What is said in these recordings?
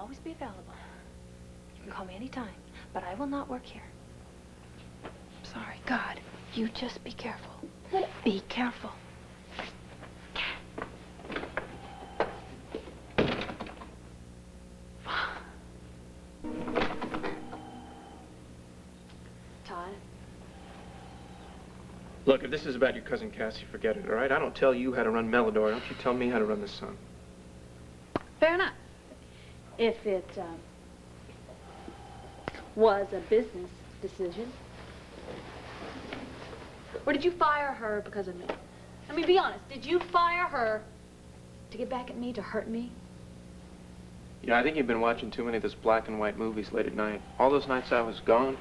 always be available. You can call me anytime, but I will not work here. I'm sorry. God, you just be careful. Be careful. Todd? Look, if this is about your cousin Cassie, forget it, all right? I don't tell you how to run Melodor. Don't you tell me how to run the Sun. Fair enough. If it was a business decision. Or did you fire her because of me? I mean, be honest. Did you fire her to get back at me, to hurt me? Yeah, I think you've been watching too many of those black and white movies late at night. All those nights I was gone,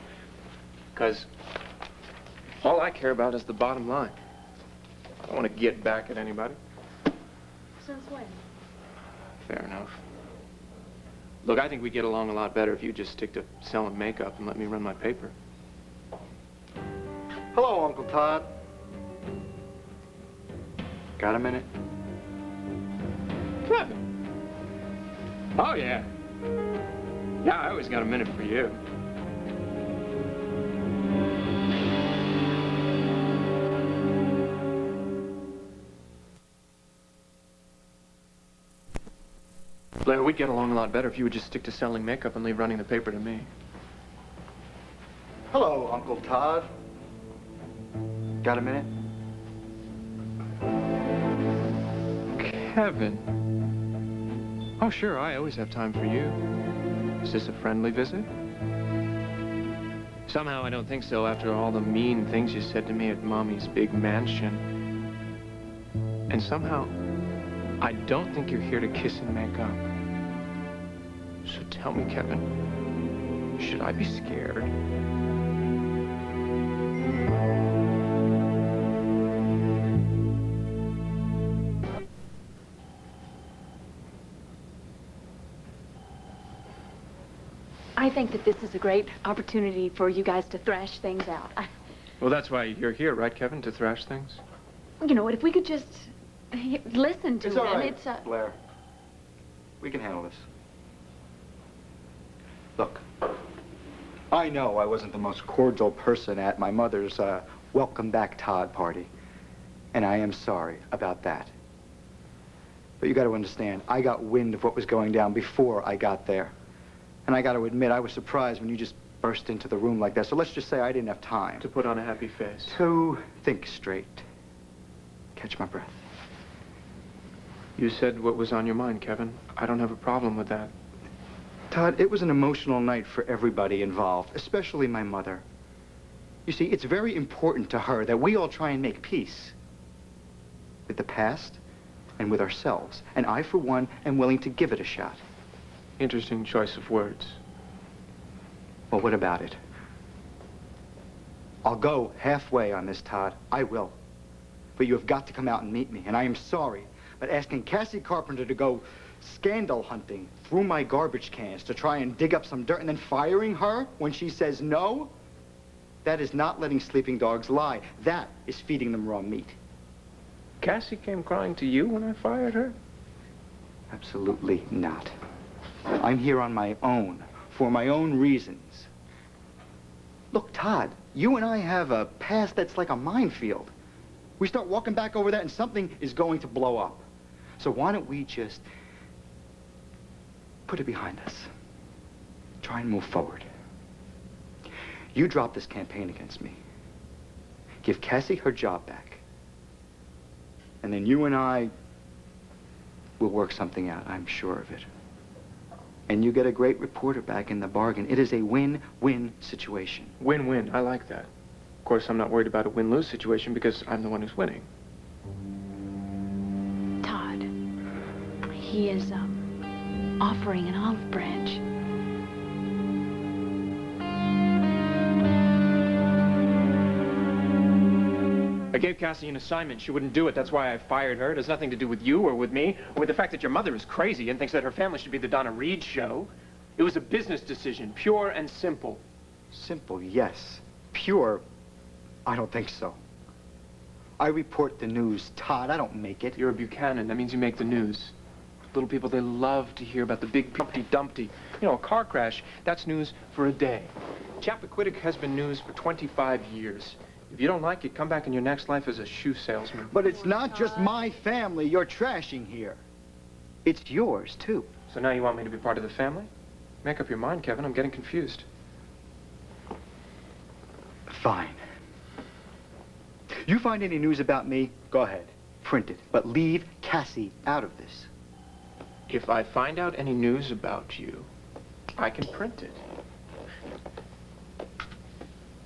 because all I care about is the bottom line. I don't want to get back at anybody. Since when? Fair enough. Look, I think we get along a lot better if you just stick to selling makeup and let me run my paper. Hello, Uncle Todd. Got a minute? Kevin. Oh, yeah. Yeah, I always got a minute for you. Blair, we'd get along a lot better if you would just stick to selling makeup and leave running the paper to me. Hello, Uncle Todd. Got a minute? Kevin. Oh, sure, I always have time for you. Is this a friendly visit? Somehow I don't think so after all the mean things you said to me at Mommy's big mansion. And somehow, I don't think you're here to kiss and make up. So tell me, Kevin, should I be scared? I think that this is a great opportunity for you guys to thrash things out. Well, that's why you're here, right, Kevin, to thrash things? You know what, if we could just listen to It's him, all right, it's Blair. We can handle this. Look, I know I wasn't the most cordial person at my mother's welcome back Todd party. And I am sorry about that. But you got to understand, I got wind of what was going down before I got there. And I got to admit, I was surprised when you just burst into the room like that. So let's just say I didn't have time. To put on a happy face. To think straight. Catch my breath. You said what was on your mind, Kevin. I don't have a problem with that. Todd, it was an emotional night for everybody involved, especially my mother. You see, it's very important to her that we all try and make peace with the past and with ourselves. And I, for one, am willing to give it a shot. Interesting choice of words. Well, what about it? I'll go halfway on this, Todd. I will. But you have got to come out and meet me. And I am sorry, but asking Cassie Carpenter to go scandal hunting through my garbage cans to try and dig up some dirt and then firing her when she says no, that is not letting sleeping dogs lie. That is feeding them raw meat. Cassie came crying to you when I fired her? Absolutely not. I'm here on my own, for my own reasons. Look, Todd, you and I have a past that's like a minefield. We start walking back over that and something is going to blow up. So why don't we just put it behind us? Try and move forward. You drop this campaign against me. Give Cassie her job back. And then you and I will work something out, I'm sure of it. And you get a great reporter back in the bargain. It is a win-win situation. Win-win, I like that. Of course, I'm not worried about a win-lose situation because I'm the one who's winning. Todd. He is, offering an olive branch. I gave Cassie an assignment. She wouldn't do it. That's why I fired her. It has nothing to do with you or with me or with the fact that your mother is crazy and thinks that her family should be the Donna Reed show. It was a business decision, pure and simple. Simple, yes. Pure, I don't think so. I report the news, Todd. I don't make it. You're a Buchanan. That means you make the news. Little people, they love to hear about the big Humpty Dumpty. You know, a car crash, that's news for a day. Chappaquiddick has been news for 25 years. If you don't like it, come back in your next life as a shoe salesman. But it's not just my family you're trashing here. It's yours, too. So now you want me to be part of the family? Make up your mind, Kevin. I'm getting confused. Fine. You find any news about me, go ahead. Print it. But leave Cassie out of this. If I find out any news about you, I can print it.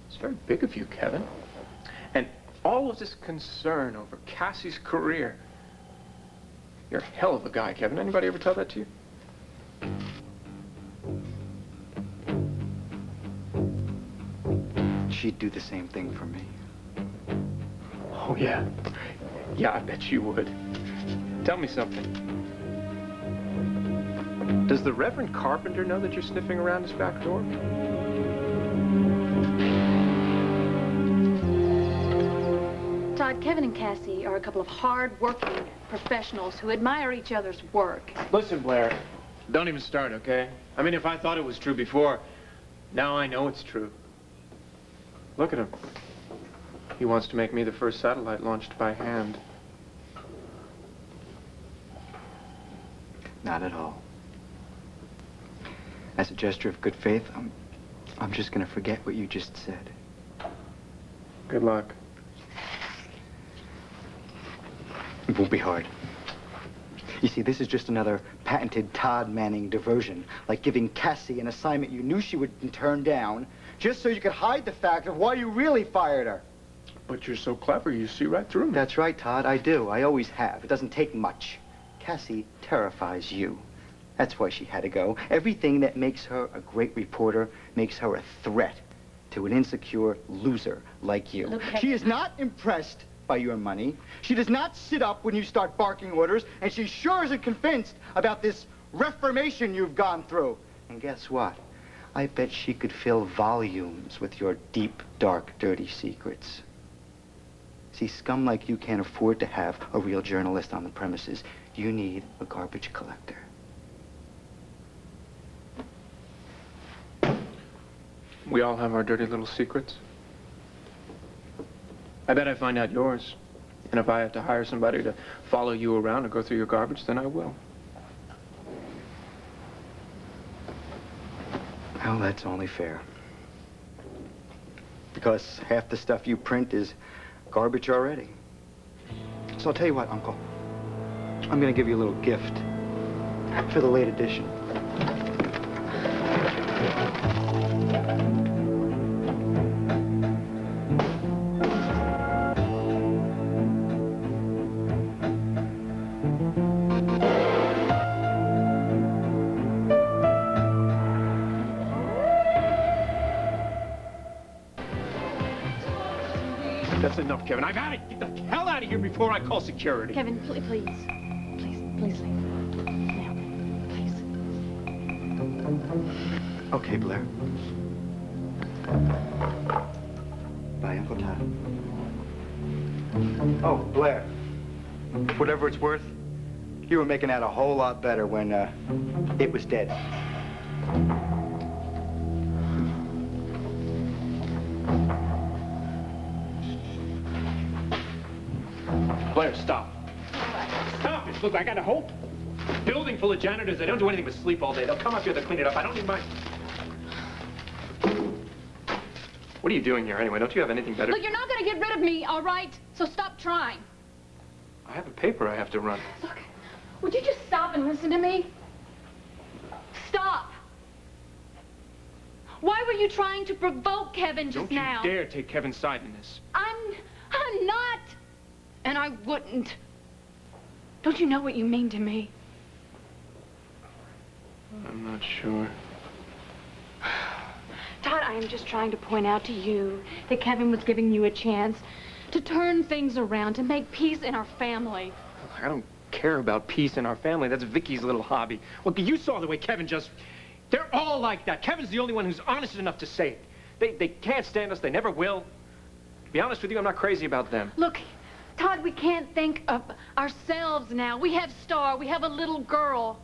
It's very big of you, Kevin. And all of this concern over Cassie's career. You're a hell of a guy, Kevin. Anybody ever tell that to you? She'd do the same thing for me. Oh, yeah. Yeah, I bet you would. Tell me something. Does the Reverend Carpenter know that you're sniffing around his back door? Todd, Kevin and Cassie are a couple of hard-working professionals who admire each other's work. Listen, Blair, don't even start, okay? I mean, if I thought it was true before, now I know it's true. Look at him. He wants to make me the first satellite launched by hand. Not at all. As a gesture of good faith, I'm just gonna forget what you just said. Good luck. It won't be hard. You see, this is just another patented Todd Manning diversion, like giving Cassie an assignment you knew she would turn down, just so you could hide the fact of why you really fired her. But you're so clever, you see right through me. That's right, Todd, I do. I always have. It doesn't take much. Cassie terrifies you. That's why she had to go. Everything that makes her a great reporter makes her a threat to an insecure loser like you. Look, she is not impressed by your money. She does not sit up when you start barking orders, and she sure isn't convinced about this reformation you've gone through. And guess what? I bet she could fill volumes with your deep, dark, dirty secrets. See, scum like you can't afford to have a real journalist on the premises. You need a garbage collector. We all have our dirty little secrets. I bet I find out yours. And if I have to hire somebody to follow you around or go through your garbage, then I will. Well, that's only fair. Because half the stuff you print is garbage already. So I'll tell you what, Uncle. I'm gonna give you a little gift for the late edition. That's enough, Kevin. I've had it. Get the hell out of here before I call security. Kevin, please leave. Please leave. Now, please. Okay, Blair. Bye, Uncle Todd. Oh, Blair. Whatever it's worth, you were making out a whole lot better when it was dead. Blair, stop. Stop it. Look, I got a whole building full of janitors. They don't do anything but sleep all day. They'll come up here to clean it up. I don't need my... What are you doing here anyway? Don't you have anything better? Look, you're not going to get rid of me, all right? So stop trying. I have a paper I have to run. Look, would you just stop and listen to me? Stop. Why were you trying to provoke Kevin just now? Don't you dare take Kevin's side in this. I'm not. And I wouldn't. Don't you know what you mean to me? I'm not sure. Todd, I am just trying to point out to you that Kevin was giving you a chance to turn things around, to make peace in our family. I don't care about peace in our family. That's Vicky's little hobby. Look, you saw the way Kevin just... They're all like that. Kevin's the only one who's honest enough to say it. They can't stand us. They never will. To be honest with you, I'm not crazy about them. Look, Todd, we can't think of ourselves now. We have Star. We have a little girl.